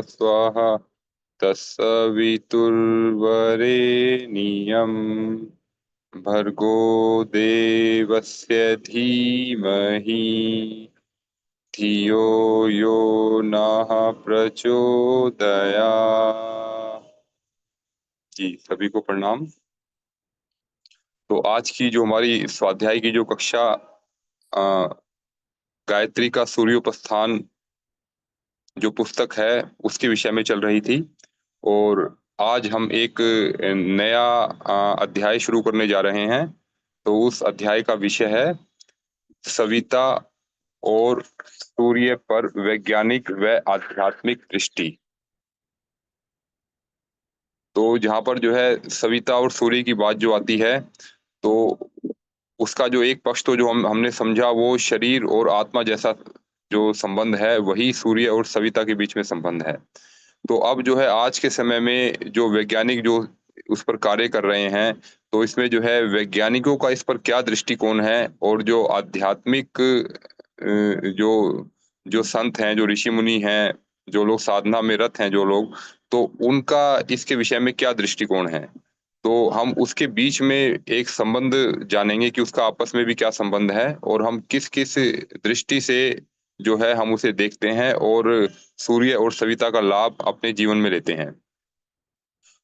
स्वाहा तत्सवितुर्वरेण्यं भर्गो देवस्य धीमहि धियो यो नः प्रचोदयात्। जी सभी को प्रणाम। तो आज की जो हमारी स्वाध्याय की जो कक्षा गायत्री का सूर्योपस्थान जो पुस्तक है उसके विषय में चल रही थी और आज हम एक नया अध्याय शुरू करने जा रहे हैं। तो उस अध्याय का विषय है सविता और सूर्य पर वैज्ञानिक व आध्यात्मिक दृष्टि। तो जहाँ पर जो है सविता और सूर्य की बात जो आती है तो उसका जो एक पक्ष तो जो हमने समझा वो शरीर और आत्मा जैसा जो संबंध है वही सूर्य और सविता के बीच में संबंध है। तो अब जो है आज के समय में जो वैज्ञानिक जो उस पर कार्य कर रहे हैं तो इसमें जो है वैज्ञानिकों का इस पर क्या दृष्टिकोण है और जो आध्यात्मिक जो जो संत हैं, जो ऋषि मुनि हैं, जो लोग साधना में रत हैं, जो लोग, तो उनका इसके विषय में क्या दृष्टिकोण है। तो हम उसके बीच में एक संबंध जानेंगे कि उसका आपस में भी क्या संबंध है और हम किस किस दृष्टि से जो है हम उसे देखते हैं और सूर्य और सविता का लाभ अपने जीवन में लेते हैं।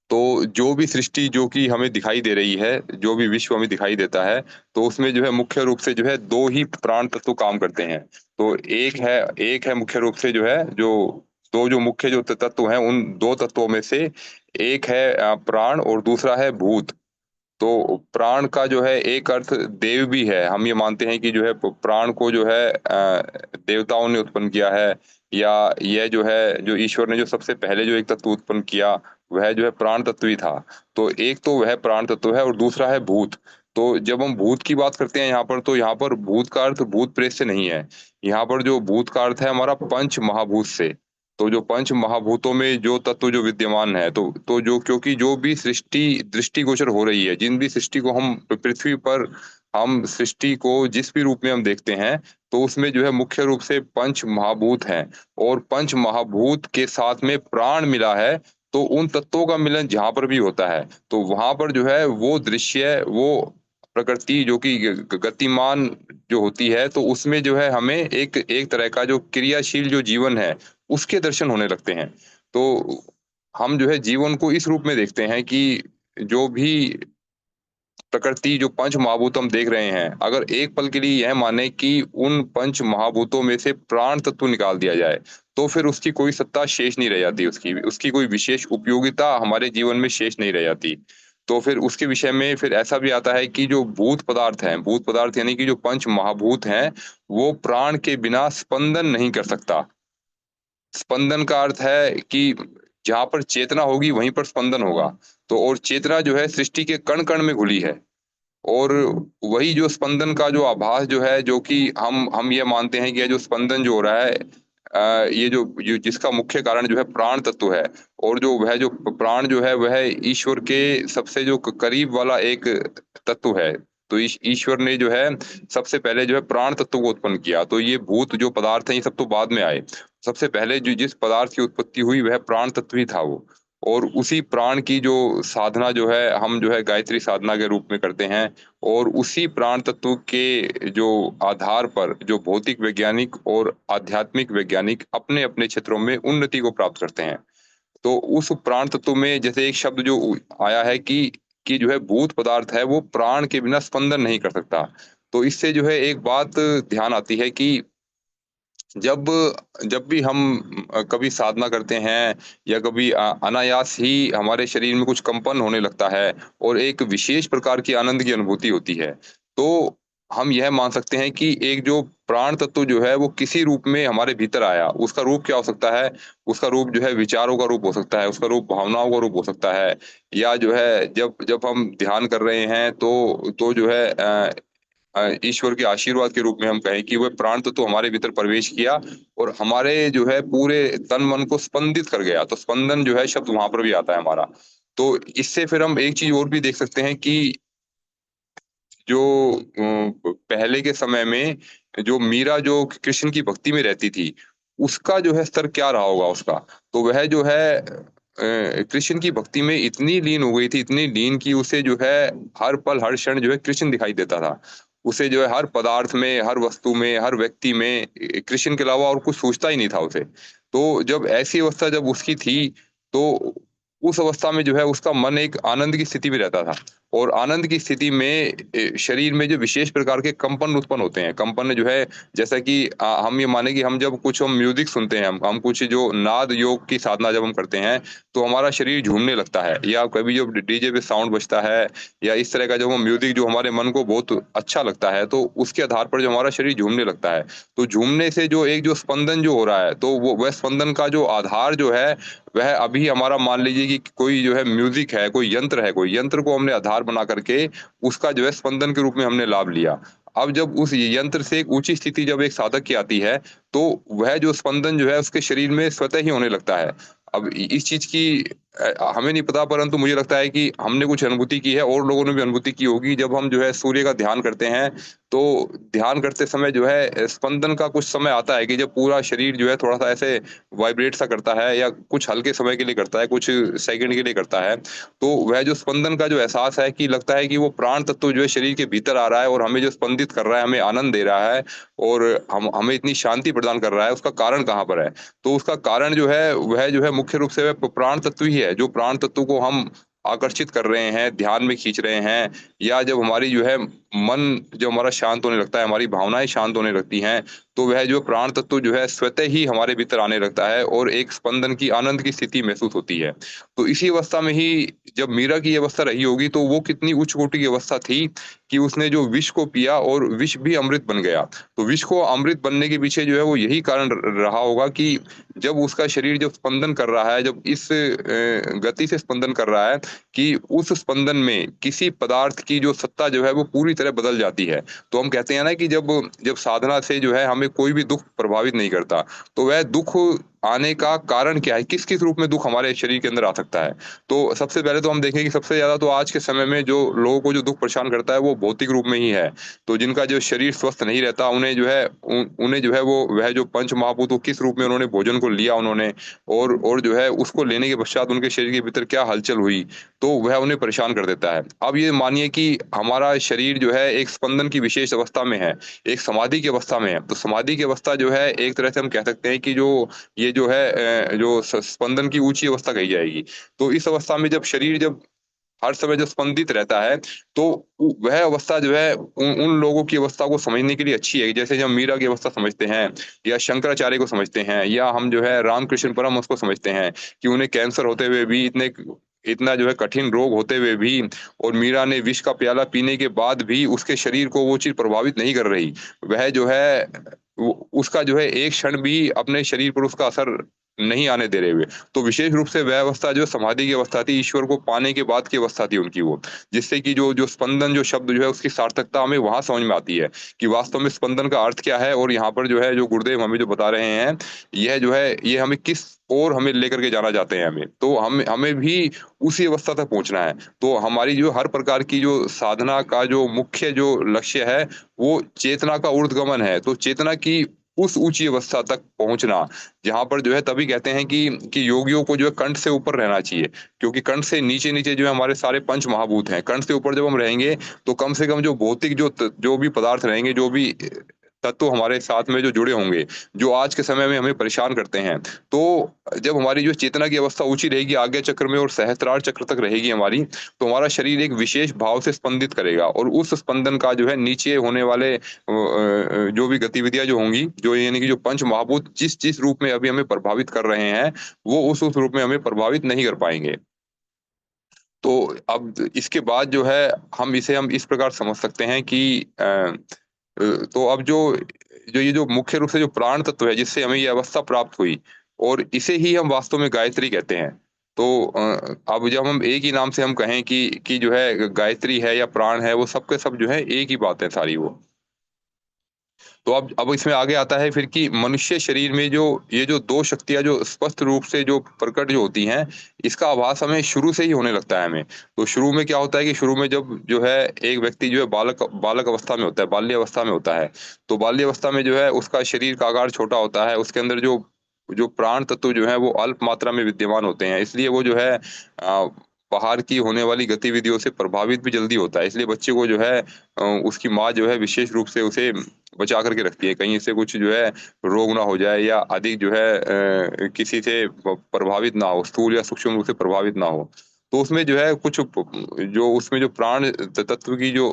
तो जो भी सृष्टि जो कि हमें दिखाई दे रही है, जो भी विश्व हमें दिखाई देता है, तो उसमें जो है मुख्य रूप से जो है 2 ही प्राण तत्व काम करते हैं। तो एक है मुख्य रूप से जो है जो 2 जो मुख्य जो तत्व हैं, उन 2 तत्वों में से एक है प्राण और दूसरा है भूत। तो प्राण का जो है एक अर्थ देव भी है। हम ये मानते हैं कि जो है प्राण को जो है देवताओं ने उत्पन्न किया है या यह जो है जो ईश्वर ने जो सबसे पहले जो एक तत्व उत्पन्न किया वह जो है प्राण तत्व ही था। तो एक तो वह प्राण तत्व है और दूसरा है भूत। तो जब हम भूत की बात करते हैं यहाँ पर तो यहाँ पर भूत का अर्थ भूत प्रेत से नहीं है। यहाँ पर जो भूत का अर्थ है हमारा पंच महाभूत से। तो जो पंच महाभूतों में जो तत्व जो विद्यमान है तो जो क्योंकि जो भी सृष्टि दृष्टिगोचर हो रही है, जिन भी सृष्टि को हम पृथ्वी पर हम सृष्टि को जिस भी रूप में हम देखते हैं तो उसमें जो है मुख्य रूप से पंच महाभूत हैं और पंच महाभूत के साथ में प्राण मिला है। तो उन तत्वों का मिलन जहां पर भी होता है तो वहां पर जो है वो दृश्य वो प्रकृति जो कि गतिमान जो होती है तो उसमें जो है हमें एक एक तरह का जो क्रियाशील जो जीवन है उसके दर्शन होने लगते हैं। तो हम जो है जीवन को इस रूप में देखते हैं कि जो भी प्रकृति जो पंच महाभूत हम देख रहे हैं, अगर एक पल के लिए यह माने कि उन पंच महाभूतों में से प्राण तत्व निकाल दिया जाए, तो फिर उसकी कोई सत्ता शेष नहीं रह जाती, उसकी उसकी कोई विशेष उपयोगिता हमारे जीवन में शेष नहीं रह जाती। तो फिर उसके विषय में फिर ऐसा भी आता है कि जो भूत पदार्थ हैं, भूत पदार्थ यानी कि जो पंच महाभूत हैं, वो प्राण के बिना स्पंदन नहीं कर सकता। स्पंदन का अर्थ है कि जहाँ पर चेतना होगी वहीं पर स्पंदन होगा। तो और चेतना जो है सृष्टि के कण-कण में घुली है। और वही जो स्पंदन का जो आभास जो है जो कि हम ये मानते हैं कि ये जो स्पंदन जो हो रहा है ये जो जिसका मुख्य कारण जो है प्राण तत्व है और जो वह जो प्राण जो है वह ईश्वर के सबसे जो करीब वाला एक तत्व है। तो ईश्वर ने जो है सबसे पहले जो है प्राण तत्व को उत्पन्न किया। तो ये भूत जो पदार्थ हैं ये सब तो बाद में आए। सबसे पहले जो जिस पदार्थ की उत्पत्ति हुई वह प्राण तत्व ही था वो। और उसी प्राण की जो साधना जो है हम जो है गायत्री साधना के रूप में करते हैं और उसी प्राण तत्व के जो आधार पर जो भौतिक वैज्ञानिक और आध्यात्मिक वैज्ञानिक अपने अपने क्षेत्रों में उन्नति को प्राप्त करते हैं। तो उस प्राण तत्व में जैसे एक शब्द जो आया है कि जो है भूत पदार्थ है वो प्राण के बिना स्पंदन नहीं कर सकता। तो इससे जो है एक बात ध्यान आती है कि जब जब भी हम कभी साधना करते हैं या कभी अनायास ही हमारे शरीर में कुछ कंपन होने लगता है और एक विशेष प्रकार की आनंद की अनुभूति होती है, तो हम यह मान सकते हैं कि एक जो प्राण तत्व जो है वो किसी रूप में हमारे भीतर आया। उसका रूप क्या हो सकता है? उसका रूप जो है विचारों का रूप हो सकता है, उसका रूप भावनाओं का रूप हो सकता है या जो है जब जब हम ध्यान कर रहे हैं तो जो है ईश्वर के आशीर्वाद के रूप में हम कहें कि वह प्राण तत्व हमारे भीतर प्रवेश किया और हमारे जो है पूरे तन मन को स्पंदित कर गया। तो स्पंदन जो है शब्द वहां पर भी आता है हमारा। तो इससे फिर हम एक चीज और भी देख सकते हैं कि जो पहले के समय में जो मीरा जो कृष्ण की भक्ति में रहती थी, उसका जो है स्तर क्या रहा होगा उसका। तो वह जो है कृष्ण की भक्ति में इतनी लीन हो गई थी, इतनी लीन कि उसे जो है हर पल, हर क्षण जो है कृष्ण दिखाई देता था। उसे जो है हर पदार्थ में, हर वस्तु में, हर व्यक्ति में कृष्ण के अलावा और कुछ सूझता ही नहीं था उसे। तो जब ऐसी अवस्था जब उसकी थी, तो उस अवस्था में जो है उसका मन एक आनंद की स्थिति में रहता था। और आनंद की स्थिति में शरीर में जो विशेष प्रकार के कंपन उत्पन्न होते हैं। कंपन जो है, जैसा कि हम ये माने कि हम म्यूज़िक सुनते हैं, हम कुछ जो नाद योग की साधना जब हम करते हैं, तो हमारा शरीर झूमने लगता है। या कभी जब डीजे पे साउंड बजता है, या इस तरह का जो वो म्यूज़िक जो हमारे मन को बहुत अच्छा लगता है, तो उसके आधार पर जो हमारा शरीर झूमने लगता है। तो झूमने से जो एक जो स्पंदन जो हो रहा है, तो वो वह स्पंदन का जो आधार जो है, वह अभी हमारा मान लीजिए कि कोई जो है म्यूज़िक है, कोई यंत्र है, कोई यंत्र को हमने आधार बना करके उसका जो है स्पंदन के रूप में हमने लाभ लिया। अब जब उस यंत्र से एक ऊँची स्थिति जब एक साधक की आती है, तो वह जो स्पंदन जो है उसके शरीर में स्वतः ही होने लगता है। अब इस चीज़ की हमें नहीं पता, परंतु मुझे लगता है कि हमने कुछ अनुभूति की है और लोगों ने भी अनुभूति की होगी। जब हम जो है सूर्य का ध्यान करते हैं, तो ध्यान करते समय जो है स्पंदन का कुछ समय आता है कि जब पूरा शरीर जो है थोड़ा-सा ऐसे वाइब्रेट सा करता है, या कुछ हल्के समय के लिए करता है, कुछ सेकंड के लिए करता है। तो वह जो स्पंदन का जो एहसास है, कि लगता है कि वो प्राण तत्व जो है शरीर के भीतर आ रहा है और हमें जो स्पंदित कर रहा है, हमें आनंद दे रहा है, और हम हमें इतनी शांति प्रदान कर रहा है, उसका कारण कहाँ पर है? तो उसका कारण जो है, वह जो है मुख्य रूप से वह प्राण तत्व ही है, जो प्राण तत्व को हम आकर्षित कर रहे हैं, ध्यान में खींच रहे हैं, या जब हमारी जो है मन जब हमारा शांत होने लगता है, हमारी भावनाएँ शांत होने लगती हैं, तो वह जो प्राण तत्व जो है स्वतः ही हमारे भीतर आने लगता है, और एक स्पंदन की, आनंद की स्थिति महसूस होती है। तो इसी अवस्था में ही जब मीरा की अवस्था रही होगी, तो वो कितनी उच्च कोटि की अवस्था थी, कि उसने जो विष को पिया और विष भी अमृत बन गया। तो विष को अमृत बनने के पीछे जो है वो यही कारण रहा होगा, कि जब उसका शरीर जब स्पंदन कर रहा है, जब इस गति से स्पंदन कर रहा है, कि उस स्पंदन में किसी पदार्थ की जो सत्ता जो है वो पूरी तरह बदल जाती है। तो हम कहते हैं ना कि जब जब साधना से जो है हमें कोई भी दुःख प्रभावित नहीं करता, तो वह दुःख आने का कारण क्या है? किस-किस रूप में दुःख हमारे शरीर के अंदर आ सकता है? तो सबसे पहले तो हम देखें कि सबसे ज़्यादा तो आज के समय में जो लोगों को जो दुःख परेशान करता है, वो भौतिक रूप में ही है। तो जिनका जो शरीर स्वस्थ नहीं रहता, उन्हें जो है वो वह जो पंच महाभूत, वो किस रूप में उन्होंने भोजन को लिया उन्होंने, और जो है उसको लेने के पश्चात उनके शरीर के भीतर क्या हलचल हुई, तो वह उन्हें परेशान कर देता है। अब ये मानिए कि हमारा शरीर जो है एक स्पंदन की विशेष अवस्था में है, एक समाधि की अवस्था में है। तो समाधि की अवस्था जो है, एक तरह से हम कह सकते हैं कि ये जो है जो स्पंदन की ऊँची अवस्था कही जाएगी। तो इस अवस्था में जब शरीर जब हर समय जो स्पंदित रहता है, तो वह अवस्था जो है उन उन लोगों की अवस्था को समझने के लिए अच्छी है। जैसे जब मीरा की अवस्था समझते हैं, या शंकराचार्य को समझते हैं, या हम जो है रामकृष्ण परमहंस को समझते हैं, कि उन्हें कैंसर होते हुए भी, इतना जो है कठिन रोग होते हुए भी, और मीरा ने विष का प्याला पीने के बाद भी उसके शरीर को वो चीज़ प्रभावित नहीं कर रही। वह जो है वो उसका जो है एक क्षण भी अपने शरीर पर उसका असर नहीं आने दे रहे हुए। तो विशेष रूप से वह अवस्था जो समाधि की अवस्था थी, ईश्वर को पाने के बाद की अवस्था थी उनकी वो। जिससे कि जो जो स्पंदन जो शब्द जो है उसकी सार्थकता हमें वहाँ समझ में आती है, कि वास्तव में स्पंदन का अर्थ क्या है, और यहाँ पर जो है जो गुरुदेव हमें जो बता रहे हैं, यह जो है ये हमें किस ओर हमें लेकर के जाना चाहते हैं हमें। तो हमें हमें भी उसी अवस्था तक पहुँचना है। तो हमारी जो हर प्रकार की जो साधना का जो मुख्य जो लक्ष्य है, वो चेतना का ऊर्ध्वगमन है। तो चेतना की उस ऊँची अवस्था तक पहुँचना, जहाँ पर जो है तभी कहते हैं कि योगियों को जो है कंठ से ऊपर रहना चाहिए। क्योंकि कंठ से नीचे-नीचे जो है हमारे सारे पंच महाभूत हैं। कंठ से ऊपर जब हम रहेंगे, तो कम से कम जो भौतिक जो भी पदार्थ रहेंगे, जो भी तत्व हमारे साथ में जो जुड़े होंगे, जो आज के समय में हमें परेशान करते हैं। तो जब हमारी जो चेतना की अवस्था ऊँची रहेगी, आज्ञा चक्र में और सहस्त्रार चक्र तक रहेगी हमारी, तो हमारा शरीर एक विशेष भाव से स्पंदित करेगा, और उस स्पंदन का जो है नीचे होने वाले जो भी गतिविधियाँ जो होंगी, जो यानी कि जो पंच महाभूत जिस-जिस रूप में अभी हमें प्रभावित कर रहे हैं, वो उस रूप में हमें प्रभावित नहीं कर पाएँगे। तो अब इसके बाद जो है हम इस प्रकार समझ सकते हैं कि तो अब जो जो ये जो मुख्य रूप से जो प्राण तत्व है, जिससे हमें ये अवस्था प्राप्त हुई, और इसे ही हम वास्तव में गायत्री कहते हैं। तो अब जब हम एक ही नाम से हम कहें कि जो है गायत्री है या प्राण है, वो सब के सब जो है एक ही बात है सारी वो। तो अब इसमें आगे आता है फिर कि मनुष्य शरीर में जो ये जो 2 शक्तियाँ जो स्पष्ट रूप से जो प्रकट जो होती हैं, इसका आभास हमें शुरू से ही होने लगता है हमें। तो शुरू में क्या होता है कि शुरू में जब जो है एक व्यक्ति जो है बालक बालक अवस्था में होता है, बाल्य अवस्था में होता है। तो बाल्य अवस्था में जो है उसका शरीर का आकार छोटा होता है, उसके अंदर जो जो प्राण तत्व जो है वो अल्प मात्रा में विद्यमान होते हैं। इसलिए वो जो है बाहर की होने वाली गतिविधियों से प्रभावित भी जल्दी होता है। इसलिए बच्चे को जो है उसकी माँ जो है विशेष रूप से उसे बचा करके रखती है, कहीं इससे कुछ जो है रोग ना हो जाए या अधिक जो है किसी से प्रभावित ना हो, स्थूल या सूक्ष्म रूप से प्रभावित ना हो। तो उसमें जो है कुछ जो उसमें जो प्राण तत्व की जो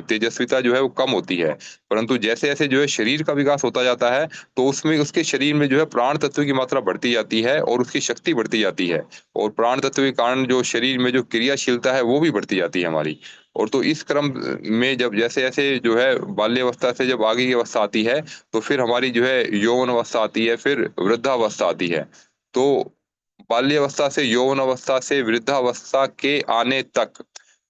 तेजस्विता जो है वो कम होती है। परंतु जैसे-जैसे जो है शरीर का विकास होता जाता है, तो उसमें उसके शरीर में जो है प्राण तत्व की मात्रा बढ़ती जाती है और उसकी शक्ति बढ़ती जाती है। और प्राण तत्व के कारण जो शरीर में जो क्रियाशीलता है वो भी बढ़ती जाती है हमारी। और तो इस क्रम में जब जैसे-जैसे जो है बाल्यावस्था से जब आगे की अवस्था आती है, तो फिर हमारी जो है यौवन अवस्था आती है, फिर वृद्धावस्था आती है। तो बाल्यावस्था से यौवन अवस्था से वृद्धावस्था के आने तक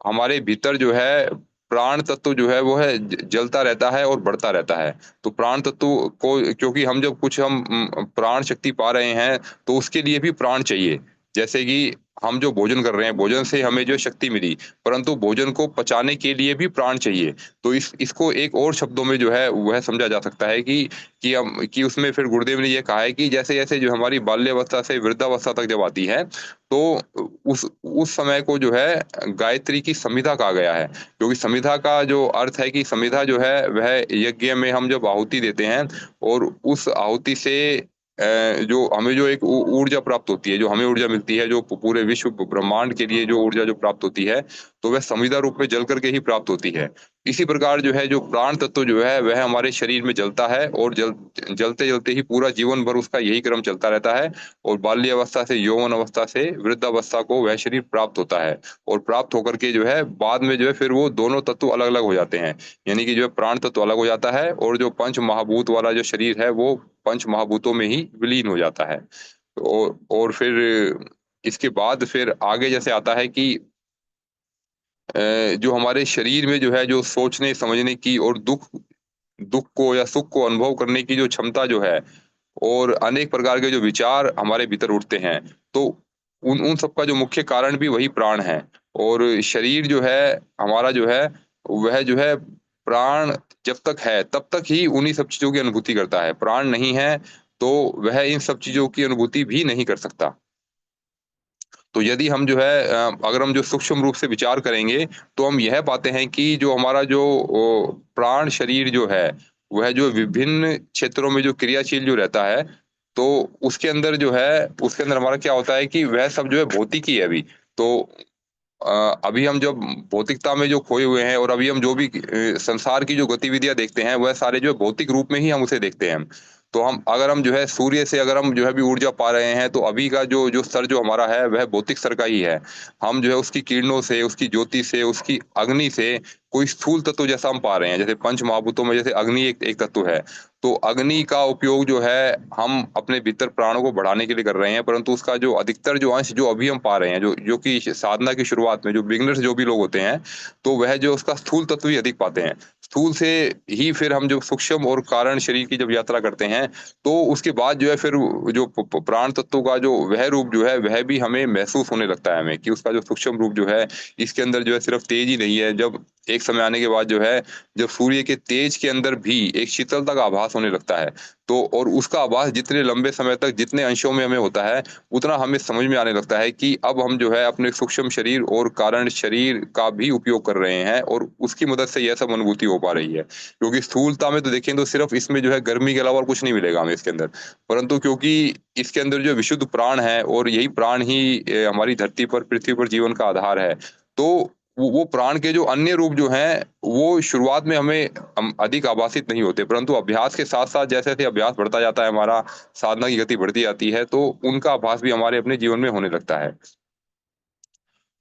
हमारे भीतर जो है प्राण तत्व जो है वो है जलता रहता है और बढ़ता रहता है। तो प्राण तत्व को क्योंकि हम जब कुछ हम प्राण शक्ति पा रहे हैं, तो उसके लिए भी प्राण चाहिए। जैसे कि हम जो भोजन कर रहे हैं, भोजन से हमें जो शक्ति मिली, परंतु भोजन को पचाने के लिए भी प्राण चाहिए। तो इसको एक और शब्दों में जो है वह समझा जा सकता है कि उसमें फिर गुरुदेव ने ये कहा है कि जैसे-जैसे जो हमारी बाल्यावस्था से वृद्धावस्था तक जब आती है, तो उस समय को जो है गायत्री की संविधा कहा गया है। क्योंकि संविधा का जो अर्थ है कि संविधा जो है वह यज्ञ में हम जब आहुति देते हैं और उस आहुति से जो हमें जो एक ऊर्जा प्राप्त होती है, जो हमें ऊर्जा मिलती है, जो पूरे विश्व ब्रह्मांड के लिए जो ऊर्जा जो प्राप्त होती है, तो वह संविदा रूप में जल करके ही प्राप्त होती है। इसी प्रकार जो है जो प्राण तत्व जो है वह हमारे शरीर में जलता है और जलते-जलते ही पूरा जीवन भर उसका यही क्रम चलता रहता है और बाल्य अवस्था से यौवन अवस्था से वृद्धावस्था को वह शरीर प्राप्त होता है और प्राप्त होकर के जो है बाद में जो है फिर वो दोनों तत्व अलग-अलग हो जाते हैं। यानी कि जो है प्राण तत्व अलग हो जाता है और जो पंच महाभूत वाला जो शरीर है वो पंच महाभूतों में ही विलीन हो जाता है। और फिर इसके बाद फिर आगे जैसे आता है कि जो हमारे शरीर में जो है जो सोचने समझने की और दुःख दुःख को या सुख को अनुभव करने की जो क्षमता जो है और अनेक प्रकार के जो विचार हमारे भीतर उठते हैं, तो उन उन सब का जो मुख्य कारण भी वही प्राण है। और शरीर जो है हमारा जो है, वह जो है प्राण जब तक है, तब तक ही उन्हीं सब चीज़ों की अनुभूति करता है। प्राण नहीं है, तो वह इन सब चीज़ों की अनुभूति भी नहीं कर सकता। तो यदि हम जो है अगर हम जो सूक्ष्म रूप से विचार करेंगे, तो हम यह पाते हैं कि जो हमारा जो प्राण शरीर जो है, वह जो विभिन्न क्षेत्रों में जो क्रियाशील जो रहता है, तो उसके अंदर जो है, उसके अंदर हमारा क्या होता है कि वह सब जो है भौतिक ही है अभी। तो अभी हम जब भौतिकता में जो खोए हुए हैं और अभी हम जो भी संसार की जो गतिविधियाँ देखते हैं, वह सारे जो है भौतिक रूप में ही हम उसे देखते हैं। तो हम अगर हम जो है सूर्य से अगर हम जो है अभी ऊर्जा पा रहे हैं, तो अभी का जो जो स्तर जो हमारा है, वह भौतिक स्तर का ही है। हम जो है उसकी किरणों से, उसकी ज्योति से, उसकी अग्नि से कोई स्थूल तत्व जैसा हम पा रहे हैं। जैसे पंच महाभूतों में जैसे अग्नि एक एक तत्व है, तो अग्नि का उपयोग जो है हम अपने भीतर प्राणों को बढ़ाने के लिए कर रहे हैं, परंतु उसका जो अधिकतर जो अंश जो अभी हम पा रहे हैं, जो जो कि साधना की शुरुआत में जो बिगिनर्स जो भी लोग होते हैं, तो वह जो उसका स्थूल तत्व ही अधिक पाते हैं। स्थूल से ही फिर हम जो सूक्ष्म और कारण शरीर की जब यात्रा करते हैं, तो उसके बाद जो है फिर जो प प प्राण तत्व का जो वह रूप जो है, वह भी हमें महसूस होने लगता है हमें कि उसका जो सूक्ष्म रूप जो है, इसके अंदर जो है सिर्फ़ तेज ही नहीं है, जब एक समय आने के बाद जो है, जब सूर्य के तेज के अंदर भी एक शीतलता का आभास होने लगता है, तो और उसका आभास जितने लंबे समय तक जितने अंशों में हमें होता है, उतना हमें समझ में आने लगता है कि अब हम जो है अपने सूक्ष्म शरीर और कारण शरीर का भी उपयोग कर रहे हैं और उसकी मदद से यह सब अनुभूति हो पा रही है। क्योंकि स्थूलता में तो देखें तो सिर्फ़ इसमें जो है गर्मी के अलावा और कुछ नहीं मिलेगा हमें इसके अंदर। परंतु क्योंकि इसके अंदर जो विशुद्ध प्राण है और यही प्राण ही हमारी धरती पर, पृथ्वी पर जीवन का आधार है। तो वो प्राण के जो अन्य रूप जो हैं, वो शुरुआत में हमें अधिक आभासित नहीं होते, परंतु अभ्यास के साथ-साथ जैसे-जैसे अभ्यास बढ़ता जाता है हमारा, साधना की गति बढ़ती जाती है, तो उनका आभास भी हमारे अपने जीवन में होने लगता है।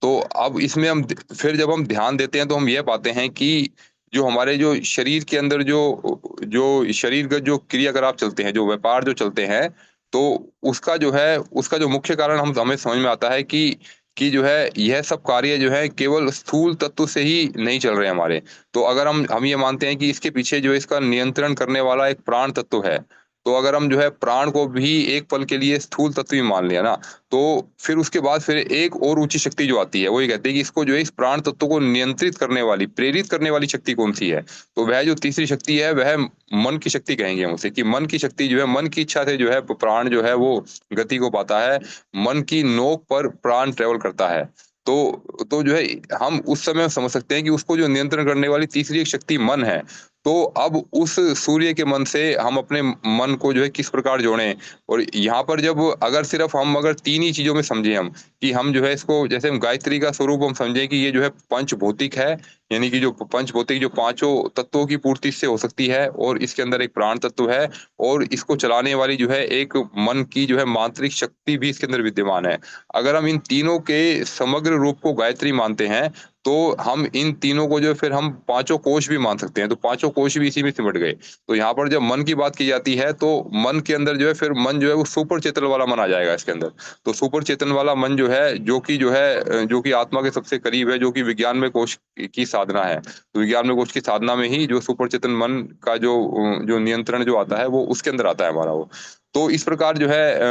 तो अब इसमें हम द फिर जब हम ध्यान देते हैं, तो हम ये पाते हैं कि जो हमारे जो शरीर के अंदर जो शरीर का जो क्रियाकलाप चलते हैं, जो व्यापार जो चलते हैं, तो उसका जो है, उसका जो मुख्य कारण हम हमें समझ में आता है कि कि जो है यह सब कार्य जो है केवल स्थूल तत्व से ही नहीं चल रहे हैं हमारे। तो अगर हम ये मानते हैं कि इसके पीछे जो इसका नियंत्रण करने वाला एक प्राण तत्व है, तो अगर हम जो है प्राण को भी एक पल के लिए स्थूल तत्व ही मान लिया ना, तो फिर उसके बाद फिर एक और ऊँची शक्ति जो आती है, वो ये कहते हैं कि इसको जो है इस प्राण तत्व को नियंत्रित करने वाली, प्रेरित करने वाली शक्ति कौन-सी है? तो वह जो तीसरी शक्ति है, वह मन की शक्ति कहेंगे हम उसे, कि मन की शक्ति जो है, मन की इच्छा से जो है प्राण जो है वो गति को पाता है। मन की नोक पर प्राण ट्रैवल करता है। तो जो है हम उस समय समझ सकते हैं कि उसको जो नियंत्रण करने वाली तीसरी एक शक्ति मन है। तो अब उस सूर्य के मन से हम अपने मन को जो है किस प्रकार जोड़ें? और यहाँ पर जब अगर सिर्फ़ हम अगर 3 ही चीज़ों में समझें हम, कि हम जो है इसको जैसे हम गायत्री का स्वरूप हम समझें कि ये जो है पंचभौतिक है, यानी कि जो पंचभौतिक जो पाँचों तत्वों की पूर्ति इससे हो सकती है, और इसके अंदर एक प्राण तत्व है, और इसको चलाने वाली जो है एक मन की जो है मांत्रिक शक्ति भी इसके अंदर विद्यमान है। अगर हम इन तीनों के समग्र रूप को गायत्री मानते हैं, तो हम इन तीनों को जो है फिर हम पाँचों कोश भी मान सकते हैं, तो पाँचों कोश भी इसी में सिमट गए। तो यहाँ पर जब मन की बात की जाती है, तो मन के अंदर जो है फिर मन जो है वो सुपर चेतन वाला मन आ जाएगा इसके अंदर। तो सुपर चेतन वाला मन जो है जो कि आत्मा के सबसे करीब है, जो कि विज्ञान में कोश की साधना है। तो विज्ञान में कोश की साधना में ही जो सुपर चेतन मन का जो नियंत्रण जो आता है, वो उसके अंदर आता है हमारा वो। तो इस प्रकार जो है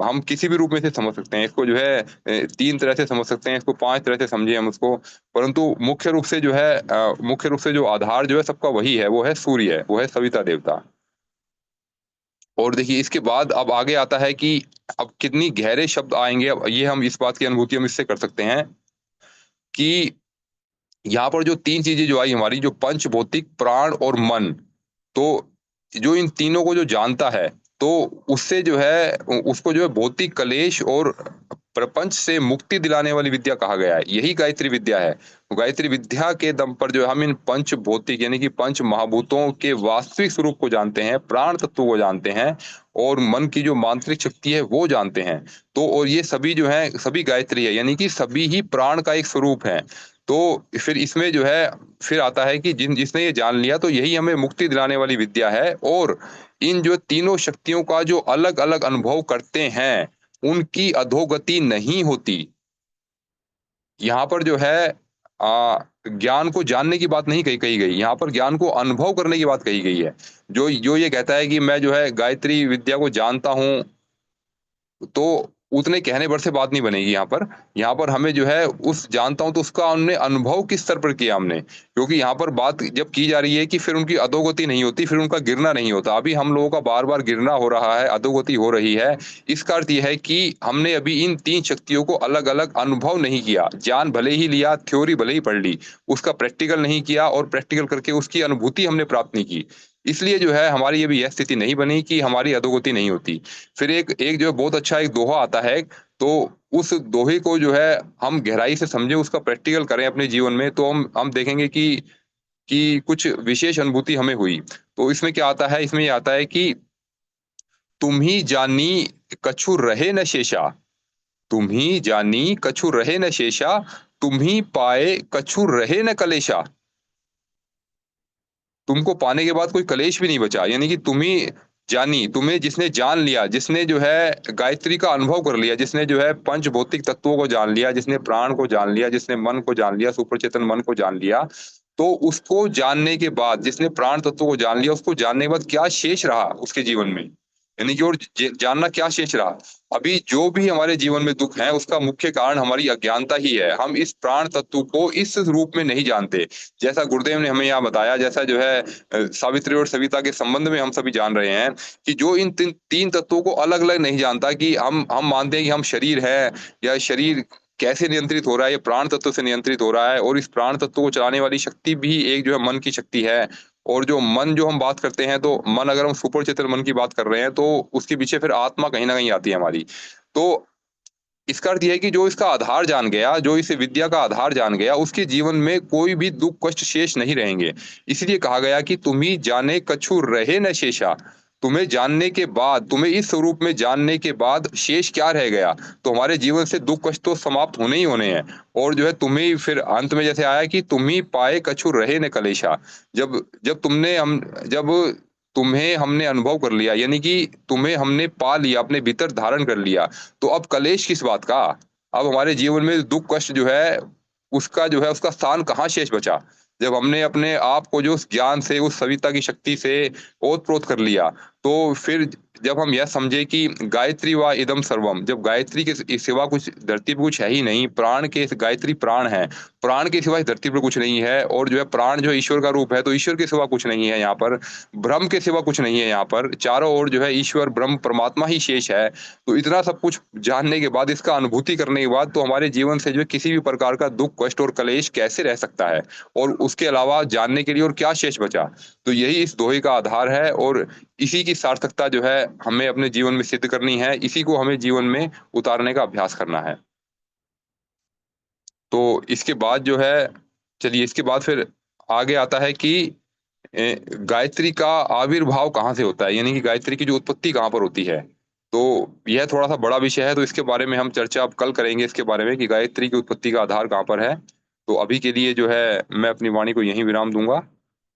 हम किसी भी रूप में से समझ सकते हैं। इसको जो है 3 तरह से समझ सकते हैं, इसको 5 तरह से समझें हम उसको। परंतु मुख्य रूप से जो है मुख्य रूप से जो आधार जो है सबका वही है, वो है सूर्य है, वो है सविता देवता। और देखिए इसके बाद अब आगे आता है कि अब कितनी गहरे शब्द आएँगे, अब ये हम इस बात की अनुभूति हम इससे कर सकते हैं कि यहाँ पर जो 3 चीज़ें जो आई हमारी, जो पंच भौतिक, प्राण और मन, तो जो इन तीनों को जो जानता है, तो उससे जो है उसको जो है भौतिक कलेश और प्रपंच से मुक्ति दिलाने वाली विद्या कहा गया है। यही गायत्री विद्या है। गायत्री विद्या के दम पर जो है हम इन पंच भौतिक यानी कि पंच महाभूतों के वास्तविक स्वरूप को जानते हैं, प्राण तत्व को जानते हैं, और मन की जो मांत्रिक शक्ति है वो जानते हैं। तो और ये सभी जो है सभी गायत्री है, यानी कि सभी ही प्राण का एक स्वरूप है। तो फिर इसमें जो है फिर आता है कि जिसने ये जान लिया, तो यही हमें मुक्ति दिलाने वाली विद्या है, और इन जो तीनों शक्तियों का जो अलग-अलग अनुभव करते हैं, उनकी अधोगति नहीं होती। यहाँ पर जो है ज्ञान को जानने की बात नहीं कही कही गई, यहाँ पर ज्ञान को अनुभव करने की बात कही गई है। जो जो ये कहता है कि मैं जो है गायत्री विद्या को जानता हूँ, तो उतने कहने भर से बात नहीं बनेगी यहाँ पर। यहाँ पर हमें जो है उस जानता हूँ तो उसका हमने अनुभव किस स्तर पर किया हमने। क्योंकि यहाँ पर बात जब की जा रही है कि फिर उनकी अधोगति नहीं होती, फिर उनका गिरना नहीं होता। अभी हम लोगों का बार-बार गिरना हो रहा है, अधोगति हो रही है। इसका अर्थ ये है कि हमने अभी इन 3 शक्तियों को अलग-अलग अनुभव नहीं किया। ज्ञान भले ही लिया, थ्योरी भले ही पढ़ ली, उसका प्रैक्टिकल नहीं किया, और प्रैक्टिकल करके उसकी अनुभूति हमने प्राप्त नहीं की। इसलिए जो है हमारी अभी यह स्थिति नहीं बनी कि हमारी अधोगति नहीं होती। फिर एक एक जो बहुत अच्छा एक दोहा आता है, तो उस दोहे को जो है हम गहराई से समझें, उसका प्रैक्टिकल करें अपने जीवन में, तो हम देखेंगे कि कुछ विशेष अनुभूति हमें हुई। तो इसमें क्या आता है? इसमें ये आता है कि तुम ही जानी कछु रहे न शेषा, तुम ही जानी कछु रहे न शेषा, तुम ही पाए कछु रहे न कलेशा। तुमको पाने के बाद कोई कलेश भी नहीं बचा, यानी कि तुम ही जानी, तुम्हें जिसने जान लिया, जिसने जो है गायत्री का अनुभव कर लिया, जिसने जो है पंच भौतिक तत्वों को जान लिया, जिसने प्राण को जान लिया, जिसने मन को जान लिया, सुपर चेतन मन को जान लिया, तो उसको जानने के बाद, जिसने प्राण तत्व को जान लिया, उसको जानने के बाद क्या शेष रहा उसके जीवन में? यानी कि और जानना क्या शेष रहा? अभी जो भी हमारे जीवन में दुःख है, उसका मुख्य कारण हमारी अज्ञानता ही है। हम इस प्राण तत्व को इस रूप में नहीं जानते। जैसा गुरुदेव ने हमें यहाँ बताया, जैसा जो है सावित्री और सविता के संबंध में हम सभी जान रहे हैं, कि जो इन 3 तत्वों को अलग-अलग नहीं जानता, कि हम मानते हैं कि हम शरीर है, या शरीर कैसे नियंत्रित हो रहा है, ये प्राण तत्व से नियंत्रित हो रहा है, और इस प्राण तत्व को चलाने वाली शक्ति भी एक जो है मन की शक्ति है। और जो मन जो हम बात करते हैं, तो मन अगर हम सुपर चेतन मन की बात कर रहे हैं, तो उसके पीछे फिर आत्मा कहीं न कहीं आती है हमारी। तो इसका अर्थ ये है कि जो इसका आधार जान गया, जो इस विद्या का आधार जान गया, उसके जीवन में कोई भी दुःख कष्ट शेष नहीं रहेंगे। इसलिए कहा गया कि तुम ही जाने कछु रहे न शेषा। तुम्हें जानने के बाद, तुम्हें इस स्वरूप में जानने के बाद शेष क्या रह गया? तो हमारे जीवन से दुःख कष्ट तो समाप्त होने ही होने हैं। और जो है तुम्हें फिर अंत में जैसे आया कि तुम ही पाए कछु रहे न कलेशा। जब जब तुम्हें हमने अनुभव कर लिया, यानी कि तुम्हें हमने पा लिया, अपने भीतर धारण कर लिया, तो अब कलेश किस बात का? अब हमारे जीवन में दुःख कष्ट जो है, उसका स्थान कहाँ शेष बचा? जब हमने अपने आप को जो उस ज्ञान से, उस सविता की शक्ति से ओत-प्रोत कर लिया, तो फिर जब हम यह समझे कि गायत्री व इदं सर्वम, जब गायत्री के सिवा कुछ धरती पे कुछ है ही नहीं, प्राण के गायत्री प्राण है, प्राण के सिवा इस धरती पर कुछ नहीं है, और जो है प्राण जो है ईश्वर का रूप है, तो ईश्वर के सिवा कुछ नहीं है यहाँ पर, ब्रह्म के सिवा कुछ नहीं है यहाँ पर, चारों ओर जो है ईश्वर, ब्रह्म, परमात्मा ही शेष है। तो इतना सब कुछ जानने के बाद, इसका अनुभूति करने के बाद, तो हमारे जीवन से जो है किसी भी प्रकार का दुःख, कष्ट और कलेश कैसे रह सकता है? और उसके अलावा जानने के लिए और क्या शेष बचा? तो यही इस दोहे का आधार है, और इसी की सार्थकता जो है हमें अपने जीवन में सिद्ध करनी है, इसी को हमें जीवन में उतारने का अभ्यास करना है। तो इसके बाद जो है, चलिए इसके बाद फिर आगे आता है कि गायत्री का आविर्भाव कहाँ से होता है? यानी कि गायत्री की जो उत्पत्ति कहाँ पर होती है? तो यह थोड़ा-सा बड़ा विषय है, तो इसके बारे में हम चर्चा अब कल करेंगे, इसके बारे में कि गायत्री की उत्पत्ति का आधार कहाँ पर है। तो अभी के लिए जो है मैं अपनी वाणी को यहीं विराम दूँगा,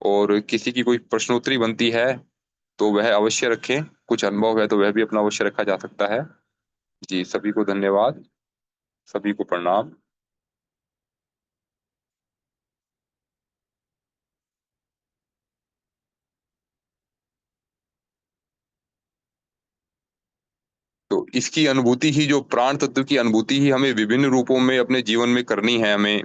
और किसी की कोई प्रश्नोत्तरी बनती है, तो वह अवश्य रखें। कुछ अनुभव है तो वह भी अपना अवश्य रखा जा सकता है। जी, सभी को धन्यवाद, सभी को प्रणाम। तो इसकी अनुभूति ही, जो प्राण तत्व की अनुभूति ही हमें विभिन्न रूपों में अपने जीवन में करनी है हमें,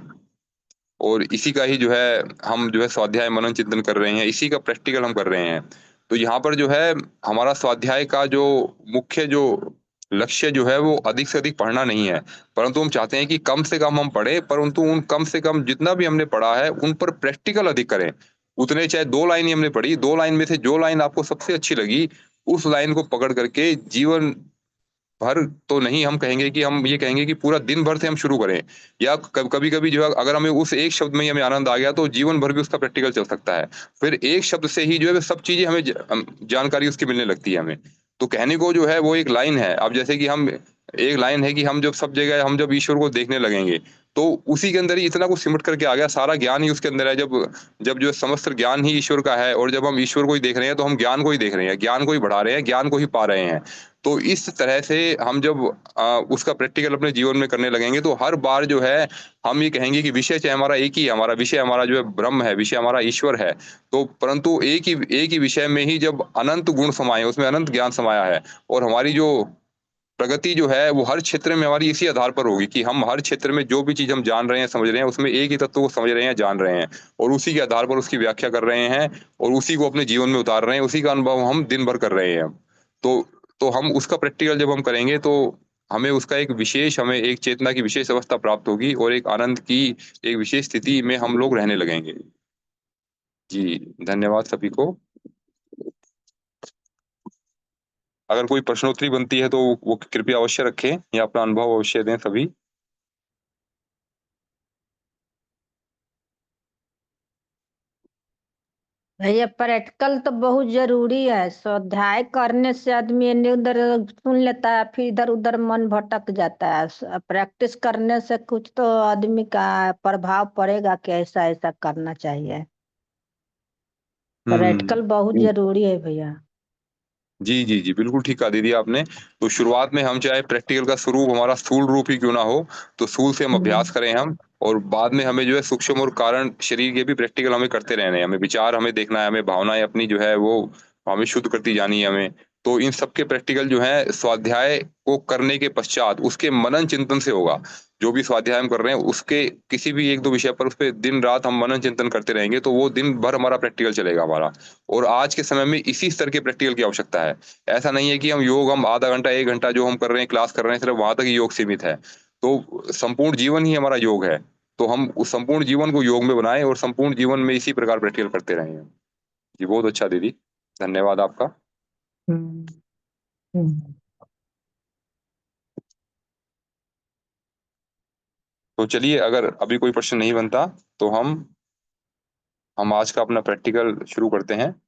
और इसी का ही जो है हम जो है स्वाध्याय मनन चिंतन कर रहे हैं, इसी का प्रैक्टिकल हम कर रहे हैं। तो यहाँ पर जो है हमारा स्वाध्याय का जो मुख्य जो लक्ष्य जो है, वो अधिक से अधिक पढ़ना नहीं है, परंतु हम चाहते हैं कि कम से कम हम पढ़ें, परंतु उन कम से कम जितना भी हमने पढ़ा है, उन पर प्रैक्टिकल अधिक करें। उतने, चाहे 2 लाइन ही हमने पढ़ी, 2 लाइन में से जो लाइन आपको सबसे अच्छी लगी, उस लाइन को पकड़ करके जीवन भर तो नहीं, हम कहेंगे कि हम ये कहेंगे कि पूरा दिन भर से हम शुरू करें, या कभी-कभी जो है अगर हमें उस एक शब्द में ही हमें आनंद आ गया, तो जीवन भर भी उसका प्रैक्टिकल चल सकता है। फिर एक शब्द से ही जो है सब चीज़ें हमें जानकारी उसकी मिलने लगती है हमें। तो कहने को जो है वो एक लाइन है। अब जैसे कि हम, एक लाइन है कि हम जब सब जगह हम जब ईश्वर को देखने लगेंगे, तो उसी के अंदर ही इतना कुछ सिमट करके आ गया, सारा ज्ञान ही उसके अंदर है। जब जब जो है समस्त ज्ञान ही ईश्वर का है, और जब हम ईश्वर को ही देख रहे हैं, तो हम ज्ञान को ही देख रहे हैं, ज्ञान को ही बढ़ा रहे हैं, ज्ञान को ही पा रहे हैं। तो इस तरह से हम जब उसका प्रैक्टिकल अपने जीवन में करने लगेंगे, तो हर बार जो है हम ये कहेंगे कि विषय चाहे हमारा एक ही है, हमारा विषय, हमारा जो है ब्रह्म है, विषय हमारा ईश्वर है। तो परंतु एक ही विषय में ही जब अनंत गुण समाये, उसमें अनंत ज्ञान समाया है, और हमारी जो प्रगति जो है वो हर क्षेत्र में हमारी इसी आधार पर होगी कि हम हर क्षेत्र में जो भी चीज़ हम जान रहे हैं, समझ रहे हैं, उसमें एक ही तत्व को समझ रहे हैं, जान रहे हैं, और उसी के आधार पर उसकी व्याख्या कर रहे हैं, और उसी को अपने जीवन में उतार रहे हैं, उसी का अनुभव हम दिन भर कर रहे हैं। तो तो हम उसका प्रैक्टिकल जब हम करेंगे, तो हमें एक चेतना की विशेष अवस्था प्राप्त होगी, और एक आनंद की एक विशेष स्थिति में हम लोग रहने लगेंगे। जी, धन्यवाद सभी को। अगर कोई प्रश्नोत्तरी बनती है, तो वो कृपया अवश्य रखें, या अपना अनुभव अवश्य दें सभी। भैया प्रैक्टिकल तो बहुत जरूरी है। स्वाध्याय करने से आदमी इधर उधर सुन लेता है, फिर इधर उधर मन भटक जाता है। प्रैक्टिस करने से कुछ तो आदमी का प्रभाव पड़ेगा कि ऐसा ऐसा करना चाहिए। प्रैक्टिकल बहुत हुँ। जरूरी है भैया। जी, जी, जी, बिल्कुल ठीक कहा दीदी आपने। तो शुरुआत में हम चाहे प्रैक्टिकल का स्वरूप हमारा स्थूल रूप ही क्यों ना हो, तो स्थूल से हम अभ्यास करें हम, और बाद में हमें जो है सूक्ष्म और कारण शरीर के भी प्रैक्टिकल हमें करते रहने हैं। हमें विचार हमें देखना है, हमें भावनाएँ अपनी जो है वो हमें शुद्ध करती जानी है हमें। तो इन सब के प्रैक्टिकल जो है स्वाध्याय को करने के पश्चात उसके मनन चिंतन से होगा। जो भी स्वाध्याय हम कर रहे हैं, उसके किसी भी 1-2 विषय पर उसपे दिन-रात हम मनन चिंतन करते रहेंगे, तो वो दिन भर हमारा प्रैक्टिकल चलेगा हमारा। और आज के समय में इसी स्तर के प्रैक्टिकल की आवश्यकता है। ऐसा नहीं है कि हम आधा घंटा, 1 घंटा जो हम कर रहे हैं, क्लास कर रहे हैं, सिर्फ़ वहाँ तक ही योग सीमित है। तो संपूर्ण जीवन ही हमारा योग है। तो हम उस संपूर्ण जीवन को योग में बनाएँ, और संपूर्ण जीवन में इसी प्रकार प्रैक्टिकल करते रहें। जी, बहुत अच्छा दीदी। धन्यवाद आपका। हम्म। हम्म। तो चलिए, अगर अभी कोई प्रश्न नहीं बनता, तो हम आज का अपना प्रैक्टिकल शुरू करते हैं।